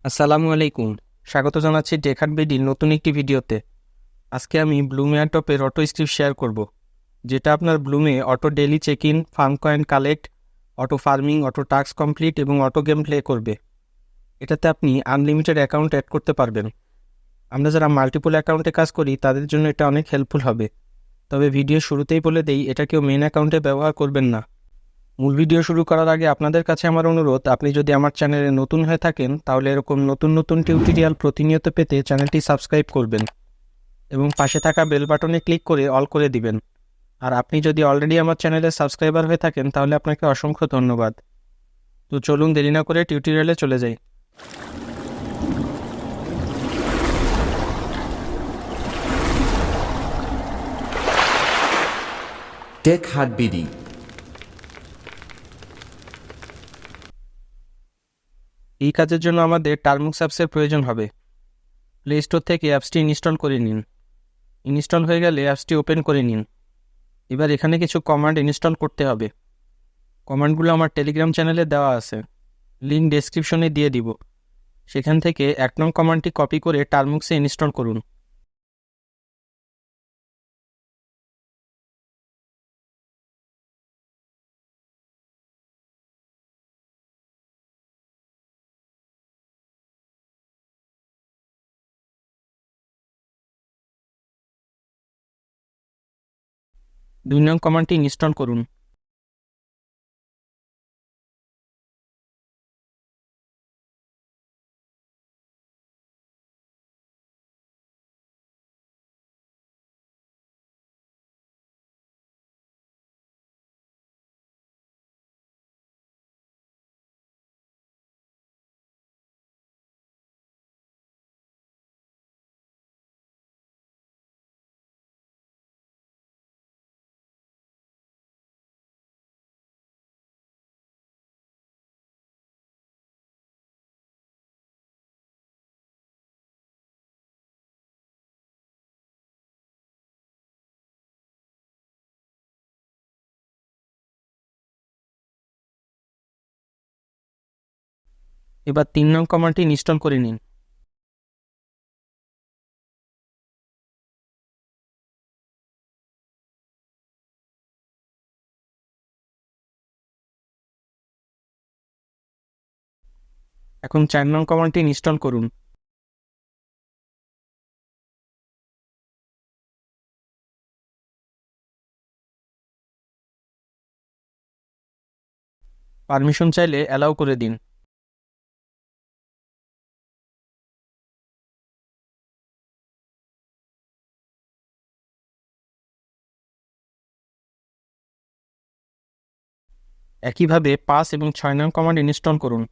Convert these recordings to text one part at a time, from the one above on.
আসসালামু আলাইকুম। স্বাগত জানাচ্ছি TechHut BDর নতুন একটি ভিডিওতে। আজকে আমি ব্লুম অ্যান্টপের অটো স্ক্রিপ্ট শেয়ার করব, যেটা আপনার ব্লুমে auto daily check in, farm coin collect, auto farming, auto task complete এবং অটো গেম প্লে করবে। এটাতে আপনি আনলিমিটেড অ্যাকাউন্ট অ্যাড করতে পারবেন। আমরা যারা মাল্টিপল অ্যাকাউন্টে কাজ করি তাদের জন্য এটা অনেক হেল্পফুল হবে। তবে ভিডিও শুরুতেই বলে দেই, এটা কেউ মেন অ্যাকাউন্টে ব্যবহার করবেন না। মূল ভিডিও শুরু করার আগে আপনাদের কাছে আমার অনুরোধ, আপনি যদি আমার চ্যানেলে নতুন হয়ে থাকেন তাহলে এরকম নতুন নতুন টিউটোরিয়াল প্রতিনিয়ত পেতে চ্যানেলটি সাবস্ক্রাইব করবেন এবং পাশে থাকা বেল বাটনে ক্লিক করে অল করে দিবেন। আর আপনি যদি অলরেডি আমার চ্যানেলের সাবস্ক্রাইবার হয়ে থাকেন তাহলে আপনাকে অসংখ্য ধন্যবাদ। তো চলুন দেরি না করে টিউটোরিয়ালে চলে যাই। TechHut BD এই কাজের জন্য আমাদের টার্মুক্স অ্যাপসের প্রয়োজন হবে। প্লে স্টোর থেকে অ্যাপসটি ইনস্টল করে নিন। ইনস্টল হয়ে গেলে অ্যাপসটি ওপেন করে নিন। এবার এখানে কিছু কমান্ড ইনস্টল করতে হবে। কমান্ডগুলো আমার টেলিগ্রাম চ্যানেলে দেওয়া আছে, লিঙ্ক ডেসক্রিপশনে দিয়ে দিব। সেখান থেকে 1 নং কমান্ডটি কপি করে টার্মুক্সে ইনস্টল করুন। দুই নং কমান্ডটি ইনস্টল করুন। এবার 3 নং কমান্ডটি ইনস্টল করে নিন। এখন 4 নং কমান্ডটি ইনস্টল করুন। পারমিশন চাইলে অ্যালাউ করে দিন। একইভাবে 5 এবং 6 নং কমান্ড ইনস্টল করুন।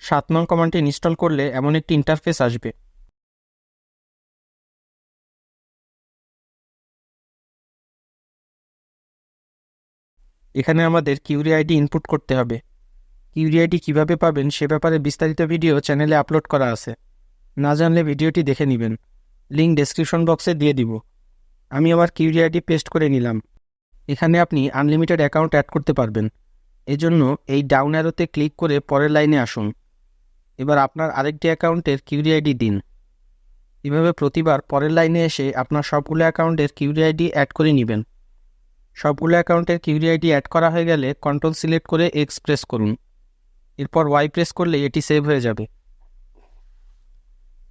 সাত নং কমান্ডটি ইনস্টল করলে এমন একটি ইন্টারফেস আসবে। এখানে আমাদের কিউরি আইডি ইনপুট করতে হবে। কিউরি আইডি কীভাবে পাবেন সে ব্যাপারে বিস্তারিত ভিডিও চ্যানেলে আপলোড করা আছে, না জানলে ভিডিওটি দেখে নেবেন। লিঙ্ক ডেসক্রিপশন বক্সে দিয়ে দিব। আমি আমার কিউরি আইডি পেস্ট করে নিলাম। এখানে আপনি আনলিমিটেড অ্যাকাউন্ট অ্যাড করতে পারবেন। এজন্য এই ডাউন অ্যারোতে ক্লিক করে পরের লাইনে আসুন। এবার আপনার আরেকটি অ্যাকাউন্টের কিউরি আইডি দিন। এভাবে প্রতিবার পরের লাইনে এসে আপনার সবগুলো অ্যাকাউন্টের কিউরি আইডি অ্যাড করে নেবেন। সবগুলো অ্যাকাউন্টের কিউরি আইডি অ্যাড করা হয়ে গেলে কন্ট্রোল সিলেক্ট করে এক্স প্রেস করুন। এরপর ওয়াই প্রেস করলে এটি সেভ হয়ে যাবে।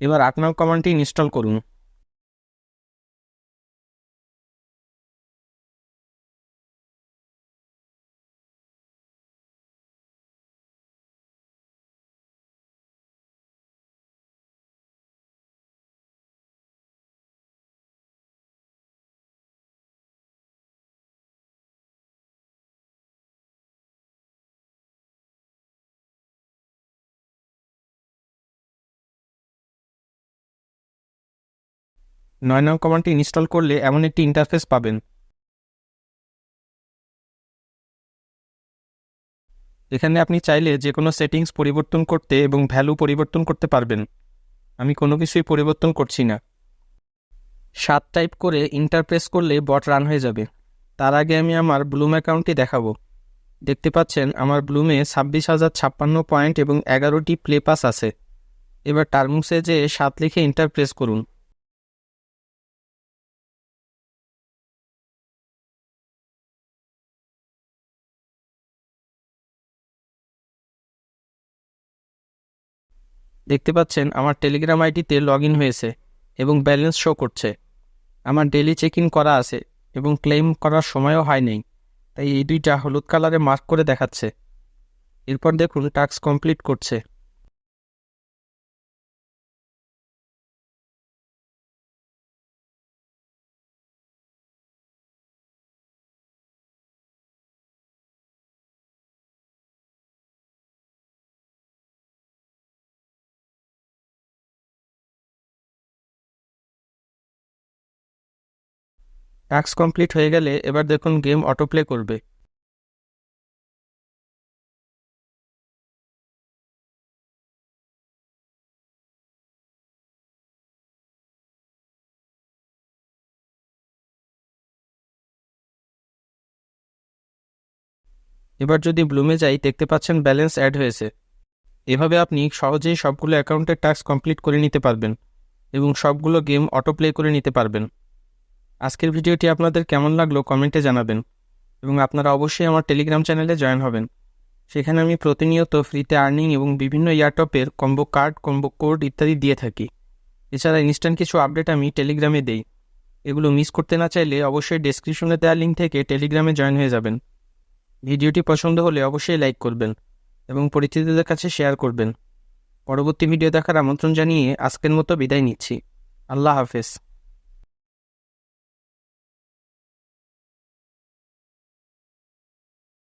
এবার 8 নং কমান্ডটি ইনস্টল করুন। নয় নং কমান্ডটি ইনস্টল করলে এমন একটি ইন্টারফেস পাবেন। এখানে আপনি চাইলে যে কোনো সেটিংস পরিবর্তন করতে এবং ভ্যালু পরিবর্তন করতে পারবেন। আমি কোনো কিছুই পরিবর্তন করছি না। 7 টাইপ করে ইন্টার প্রেস করলে বট রান হয়ে যাবে। তার আগে আমি আমার ব্লুম অ্যাকাউন্টটি দেখাবো। দেখতে পাচ্ছেন আমার ব্লুমে 26,056 পয়েন্ট এবং 11টি প্লে পাস আছে। এবার টার্মসে যে 7 লিখে ইন্টার প্রেস করুন। দেখতে পাচ্ছেন আমার টেলিগ্রাম আইডিতে লগ ইন হয়েছে এবং ব্যালেন্স শো করছে। আমার ডেলি চেক ইন করা আছে এবং ক্লেম করার সময়ও হয় নাই, তাই এই দুইটা হলুদ কালারে মার্ক করে দেখাচ্ছে। এরপর দেখুন টাস্ক কমপ্লিট করছে। টাস্ক কমপ্লিট হয়ে গেলে এবার দেখুন গেম অটো প্লে করবে। এবার যদি ব্লুমে যাই দেখতে পাচ্ছেন ব্যালেন্স অ্যাড হয়েছে। এভাবে আপনি সহজেই সবগুলো অ্যাকাউন্টের টাস্ক কমপ্লিট করে নিতে পারবেন এবং সবগুলো গেম অটো প্লে করে নিতে পারবেন। আজকের ভিডিওটি আপনাদের কেমন লাগলো কমেন্টে জানাবেন এবং আপনারা অবশ্যই আমার টেলিগ্রাম চ্যানেলে জয়েন হবেন। সেখানে আমি প্রতিনিয়ত ফ্রিতে আর্নিং এবং বিভিন্ন ইয়ারটপের কম্বো কার্ড, কম্বো কোড ইত্যাদি দিয়ে থাকি। এছাড়া ইনস্ট্যান্ট কিছু আপডেট আমি টেলিগ্রামে দেই। এগুলো মিস করতে না চাইলে অবশ্যই ডেসক্রিপশনে দেওয়া লিঙ্ক থেকে টেলিগ্রামে জয়েন হয়ে যাবেন। ভিডিওটি পছন্দ হলে অবশ্যই লাইক করবেন এবং পরিচিতদের কাছে শেয়ার করবেন। পরবর্তী ভিডিও দেখার আমন্ত্রণ জানিয়ে আজকের মতো বিদায় নিচ্ছি। আল্লাহ হাফেজ।